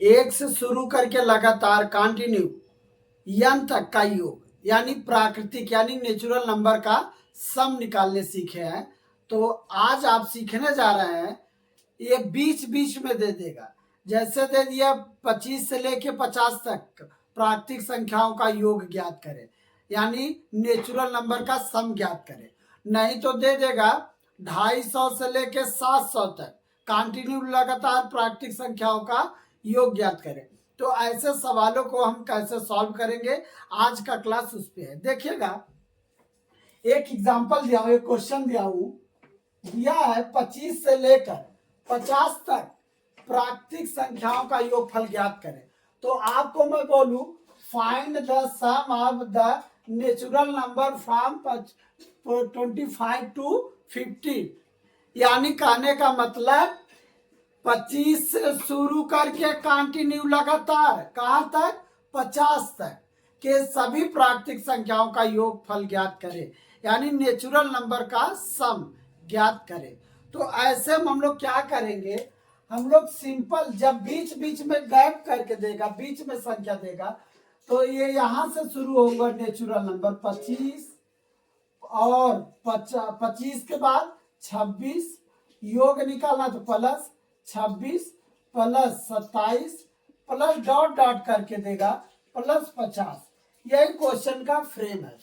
एक से शुरू करके लगातार कंटिन्यू n तक का योग यानी प्राकृतिक यानी नेचुरल नंबर का सम निकालने सीखे हैं। तो आज आप सीखने जा रहे हैं, ये बीच बीच में दे देगा। जैसे दे दिया 25 से लेके 50 तक प्राकृतिक संख्याओं का योग ज्ञात करें, यानी नेचुरल नंबर का सम ज्ञात करें। नहीं तो दे देगा 250 से लेके 700 तक कंटिन्यू लगातार प्राकृतिक संख्याओं का योग ज्ञात करें। तो ऐसे सवालों को हम कैसे सॉल्व करेंगे, आज का क्लास उस पे है। देखिएगा, एक एग्जांपल दिया हूं, एक क्वेश्चन दिया है 25 से लेकर 50 तक प्राकृतिक संख्याओं का योगफल ज्ञात करें। तो आपको मैं बोलूं find the sum of the natural number from 25 to 50, यानी कहने का मतलब 25 से शुरू करके कंटिन्यू लगातार कहां तक 50 तक के सभी प्राकृतिक संख्याओं का योगफल ज्ञात करें, यानी नेचुरल नंबर का सम ज्ञात करें। तो ऐसे में हम लोग क्या करेंगे, हम लोग सिंपल जब बीच बीच में गैप करके देगा, बीच में संख्या देगा, तो ये यहां से शुरू होगा नेचुरल नंबर 25 और 25 के बाद 26 योग निकालना तो plus 26 plus 27 plus dot dot करके देगा प्लस 50। यही क्वेश्चन का फ्रेम है।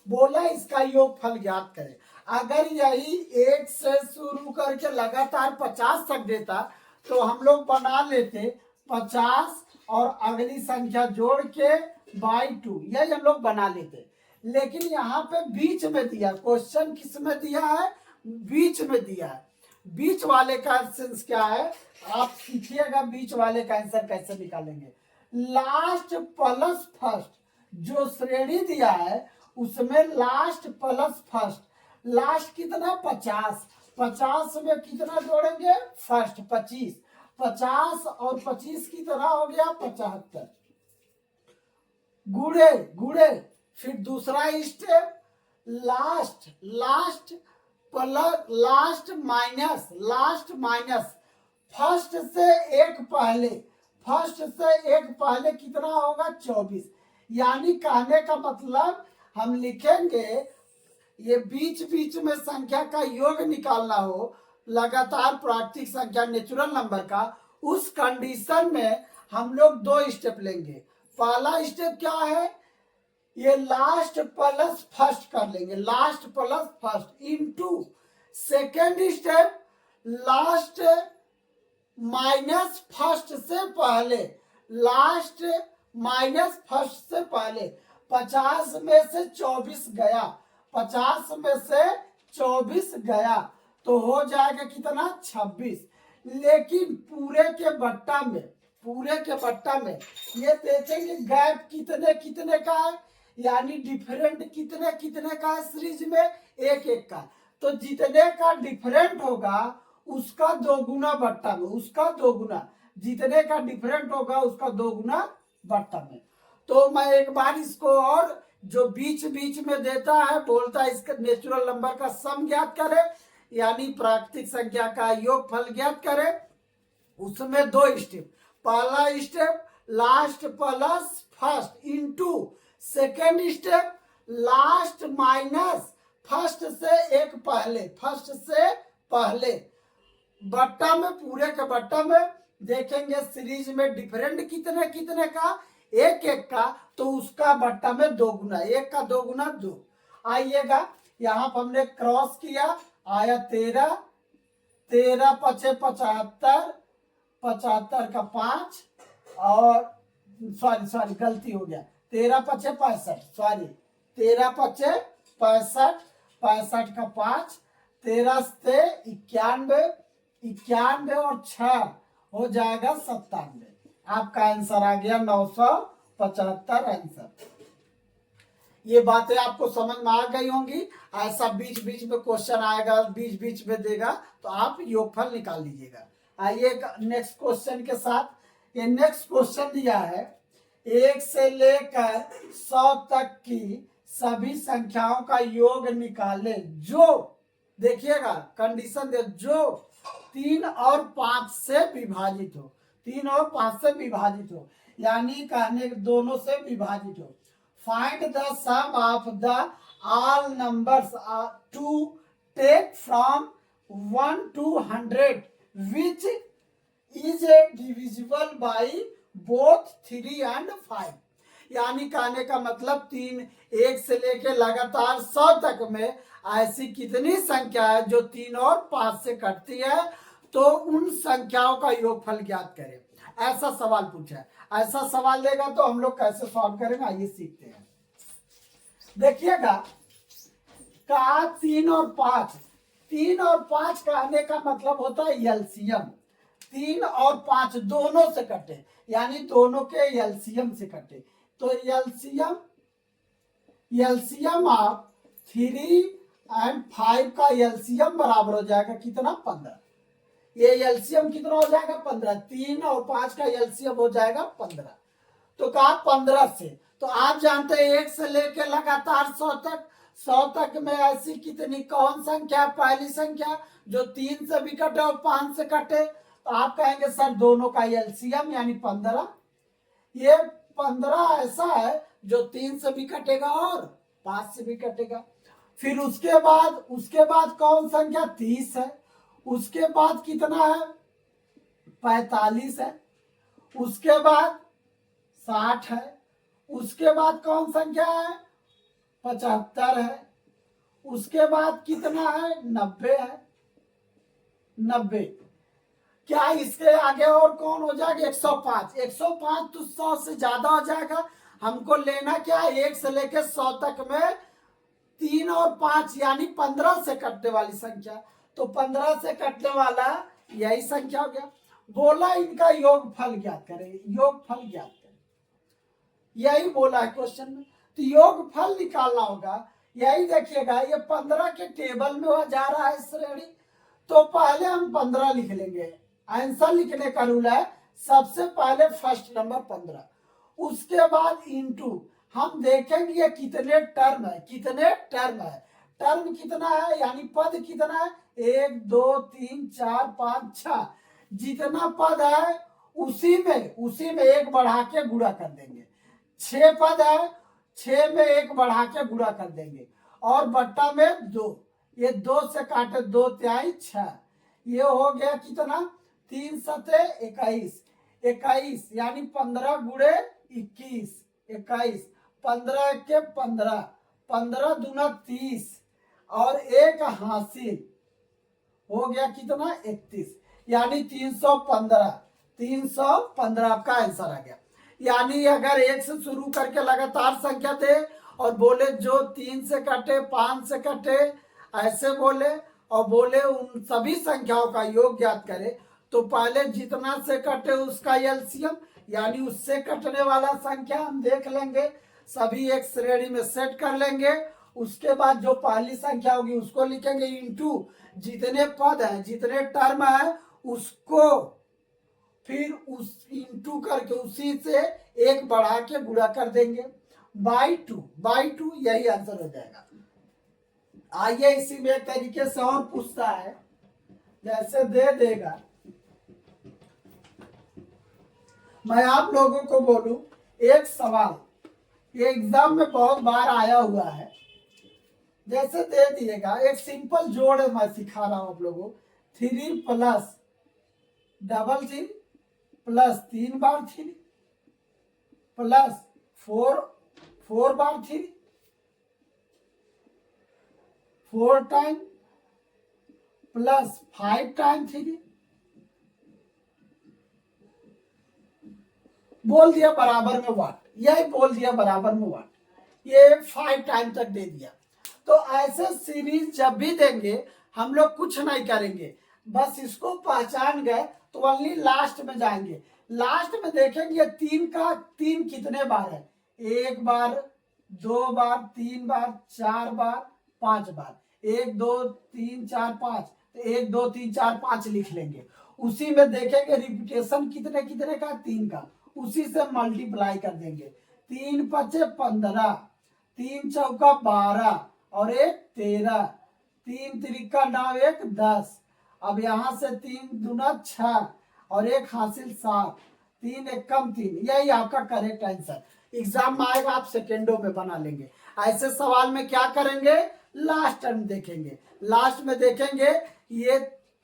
बोला इसका योगफल ज्ञात करें। अगर यही 1 से शुरू करके लगातार 50 तक देता तो हम लोग बना लेते 50 और अगली संख्या जोड़ के बाई 2, यही हम लोग बना लेते। लेकिन यहाँ पे बीच में दिया, क्वेश्चन किस में दिया है, बीच में दिया है। बीच वाले का सेंस क्या है, आप सीखिएगा बीच वाले का आंसर कैसे निकालेंगे। लास्ट प्लस फर्स्ट, जो श्रेणी दिया है उसमें लास्ट प्लस फर्स्ट, लास्ट कितना 50, 50 में कितना जोड़ेंगे फर्स्ट 25, 50 और 25 की तरह हो गया 75, गुड़े गुड़े। फिर दूसरा step last plus last minus first से एक पहले कितना होगा 24। यानी कहने का मतलब हम लिखेंगे ये बीच बीच में संख्या का योग निकालना हो, लगातार प्राकृतिक संख्या नेचुरल नंबर का, उस कंडीशन में हम लोग 2 स्टेप लेंगे। पहला स्टेप क्या है, ये लास्ट प्लस फर्स्ट कर लेंगे, last plus first into second step last minus first से पहले, लास्ट माइनस फर्स्ट से पहले 50 में से 24 गया, 50 में से 24 गया तो हो जाएगा कितना 26। लेकिन पूरे के बट्टा में ये देखेंगे गैप कितने कितने का है, यानी डिफरेंट कितने कितने का है सीरीज में, एक एक का। तो जितने का डिफरेंट होगा उसका 2 गुना बट्टा में, उसका 2 गुना, जितने का डिफरेंट होगा उसका 2 गुना बट्टा में। तो मैं एक बार इसको और जो बीच बीच में देता है बोलता है इसका नेचुरल नंबर का सम ज्ञात करे, यानी प्राकृतिक संख्या का योगफल ज्ञात करे। उसमें 2 स्टेप, पहला step last plus first into second step last minus first से एक पहले, फर्स्ट से पहले बट्टा में, पूरे के बट्टा में देखेंगे सीरीज में डिफरेंट कितने कितने का, एक एक का, तो उसका बट्टा में 2 गुना, एक का 2 गुना 2। आइएगा यहाँ पर हमने क्रॉस किया, आया 13, 13 पचे 75, 75 का 5 और सॉरी गलती हो गया, 13 पचे 65, सॉरी 13 पचे 65, 65 का 5, 13 से 91, 91 और 6 हो जाएगा 97। आपका आंसर आ गया 975 आंसर। ये बातें आपको समझ में आ गई होंगी। ऐसा बीच बीच में क्वेश्चन आएगा, बीच बीच में देगा तो आप योगफल निकाल लीजिएगा। आइए नेक्स्ट क्वेश्चन के साथ। ये नेक्स्ट क्वेश्चन दिया है 1 से लेकर 100 तक की सभी संख्याओं का योग निकाले जो, देखिएगा कंडीशन दे, जो 3 और 5 से विभाजित हो। 3 और 5 से विभाजित हो, यानी कहने दोनों से विभाजित हो। Find the sum of the all numbers to take from 1 to 100 which is a divisible by both 3 and 5। यानी कहने का मतलब 3 1 से लेके लगातार 100 तक में ऐसी कितनी संख्या है जो 3 और 5 से कटती है, तो उन संख्याओं का योगफल ज्ञात करें। ऐसा सवाल पूछा है। ऐसा सवाल देगा तो हम लोग कैसे सॉल्व करेंगे, आइए सीखते हैं। देखिएगा का 3 और 5, 3 और 5 कहने का मतलब होता है एलसीएम। 3 और 5 दोनों से कटे, यानी दोनों के एलसीएम से कटे, तो एलसीएम ऑफ 3 and 5 का एलसीएम बराबर हो जाएगा कितना, 15। ये एलसीएम कितना हो जाएगा, 15। 3 और 5 का एलसीएम हो जाएगा 15। तो कहा 15 से, तो आप जानते हैं 1 से लेकर लगातार 100 तक में ऐसी कितनी कौन संख्या, पहली संख्या जो 3 से भी कटे और 5 से कटे, तो आप कहेंगे सर दोनों का एलसीएम यानी 15। ये 15 ऐसा है जो 3 से भी कटेगा और 5 से भी कटेगा। फिर उसके बाद कौन संख्या, 30 है। उसके बाद कितना है, 45 है। उसके बाद 60 है। उसके बाद कौन संख्या है, 75 है। उसके बाद कितना है, 90 है, 90। क्या इसके आगे और कौन हो जाएगा, 105। 105 तो 100 से ज्यादा हो जाएगा। हमको लेना क्या है, 1 से लेकर 100 तक में 3 और 5 यानी 15 से कटने वाली संख्या, तो 15 से कटने वाला यही संख्या हो गया। बोला इनका योगफल ज्ञात करें, योगफल ज्ञात करें, यही बोला है क्वेश्चन में। तो योगफल निकालना होगा, यही देखिएगा ये 15 के टेबल में वह जा रहा है श्रेणी, तो पहले हम 15 लिख लेंगे। आंसर लिखने का रूल है, सबसे पहले फर्स्ट नंबर 15, उसके बाद इंटू हम देखेंगे ये कितने टर्म है, कितने टर्म है, टर्म कितना है यानी पद कितना है, 1 2 3 4 5 6, जितना पद है उसी में एक बढ़ा के गुणा कर देंगे। 6 पद है, 6 में एक बढ़ा के गुणा कर देंगे, और बट्टा में 2, ये 2 से काटे 2 तिहाई 6, ये हो गया कितना, 3 सते 21, 21 यानी 15 गुणे 21, 21, 15 के 15, 15 दूना 30 और एक हासिल हो गया कितना, 31, यानी 315, 315 का आंसर आ गया। यानी अगर 1 से शुरू करके लगातार संख्या दे और बोले जो 3 से कटे 5 से कटे ऐसे बोले, और बोले उन सभी संख्याओं का योग ज्ञात करे, तो पहले जितना से कटे उसका एलसीएम यानी उससे कटने वाला संख्या हम देख लेंगे, सभी एक श्रेणी में सेट कर लेंगे। उसके बाद जो पहली संख्या होगी उसको लिखेंगे इंटू जितने पद है, जितने टर्म है उसको, फिर उस इंटू करके उसी से एक बढ़ा के गुणा कर देंगे बाई 2, यही आंसर हो जाएगा। आइए इसी में एक तरीके से और पूछता है, जैसे दे देगा, मैं आप लोगों को बोलूं एक सवाल, ये एग्जाम में बहुत बार आया हुआ है, जैसे दे दिएगा एक सिंपल जोड़ मैं सिखा रहा हूं आप लोगों, 3 प्लस डबल 3 प्लस 3 बार 3 प्लस 4 बार 3, 4 टाइम प्लस 5 टाइम 3, बोल दिया बराबर में वाट, यही बोल दिया बराबर में वाट, ये 5 टाइम तक दे दिया। तो ऐसे सीरीज जब भी देंगे हम लोग कुछ नहीं करेंगे, बस इसको पहचान गए तो ओनली लास्ट में जाएंगे। लास्ट में देखेंगे 3 कितने बार है, 1 बार 2 बार 3 बार 4 बार 5 बार, 1 2 3 4 5, 1 2 3 4 5 लिख लेंगे। उसी में देखेंगे रिपीटेशन कितने कितने का, 3 का, उसी से मल्टीप्लाई कर देंगे। 3 पचे 15, 3 चौका 12 और 1 13, 3 त्रिका 9 1 10। अब यहाँ से 3 दूना 6 और 1 हासिल 7, 3 एक कम 3, यही आपका करेक्ट आंसर। एग्जाम में आएगा, आप सेकेंडों में बना लेंगे। ऐसे सवाल में क्या करेंगे, लास्ट टर्म देखेंगे, लास्ट में देखेंगे ये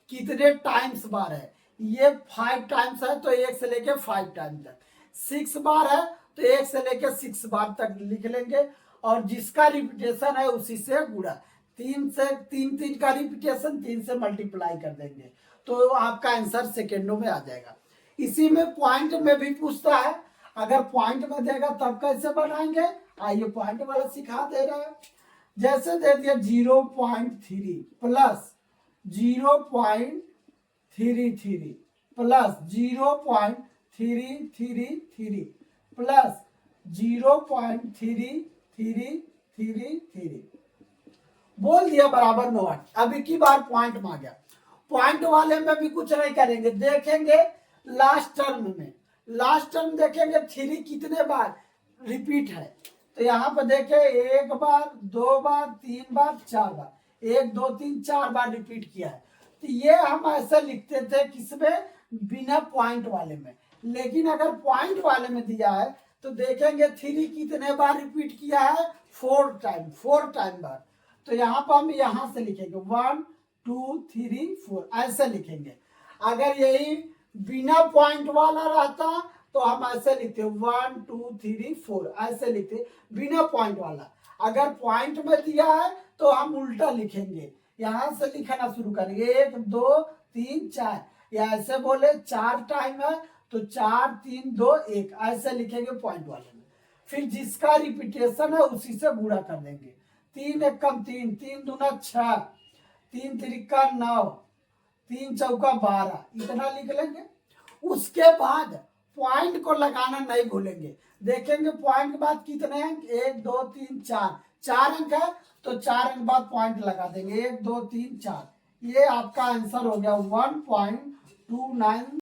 कितने टाइम्स बार है। ये 5 टाइम्स है तो 1 से लेके 5 टाइम तक, 6 बार है तो 1 से लेके 6 बार तक लिख लेंगे, और जिसका रिपीटेशन है उसी से गुणा, 3 का रिपीटेशन 3 से मल्टीप्लाई कर देंगे, तो आपका आंसर सेकेंडों में आ जाएगा। इसी में पॉइंट में भी पूछता है, अगर पॉइंट में देगा तब कैसे बनाएंगे, आइए पॉइंट वाला सिखा दे रहे हैं। जैसे दे दिया 0.3 प्लस 0.33 प्लस 0.333 प्लस 0.3333 बोल दिया बराबर 9। अभी की बार पॉइंट में आ गया। पॉइंट वाले में भी कुछ नहीं करेंगे, देखेंगे लास्ट टर्म में, लास्ट टर्म देखेंगे 3 कितने बार रिपीट है, तो यहाँ पर देखे 1 बार 2 बार 3 बार 4 बार, 1 2 3 4 बार रिपीट किया है। तो ये हम ऐसे लिखते थे किसमें, बिना पॉइंट वाले में। लेकिन अगर पॉइंट वाले में दिया है तो देखेंगे 3 कितने बार रिपीट किया है, 4 टाइम बार, तो यहाँ पर हम यहाँ से लिखेंगे 1 2 3 4 ऐसे लिखेंगे। अगर यही बिना पॉइंट वाला रहता तो हम ऐसे लिखते 1 2 3 4 ऐसे लिखते बिना पॉइंट वाला। अगर पॉइंट में दिया है तो हम उल्टा लिखेंगे, यहाँ से लिखना शुरू करेंगे 1 2 3 4, या ऐसे बोले 4 टाइम है तो 4 3 2 1 ऐसे लिखेंगे पॉइंट वाले में। फिर जिसका रिपीटेशन है उसी से गुणा कर देंगे, 3 एक कम 3, 3 दूना 6, 3 तिरिका 9, 3 चौका 12, इतना लिख लेंगे। उसके बाद पॉइंट को लगाना नहीं भूलेंगे, देखेंगे पॉइंट के बाद कितने अंक, 1 2 3 4, 4 अंक है तो 4 अंक बाद पॉइंट लगा देंगे, 1 2 3 4, ये आपका आंसर हो गया 1.29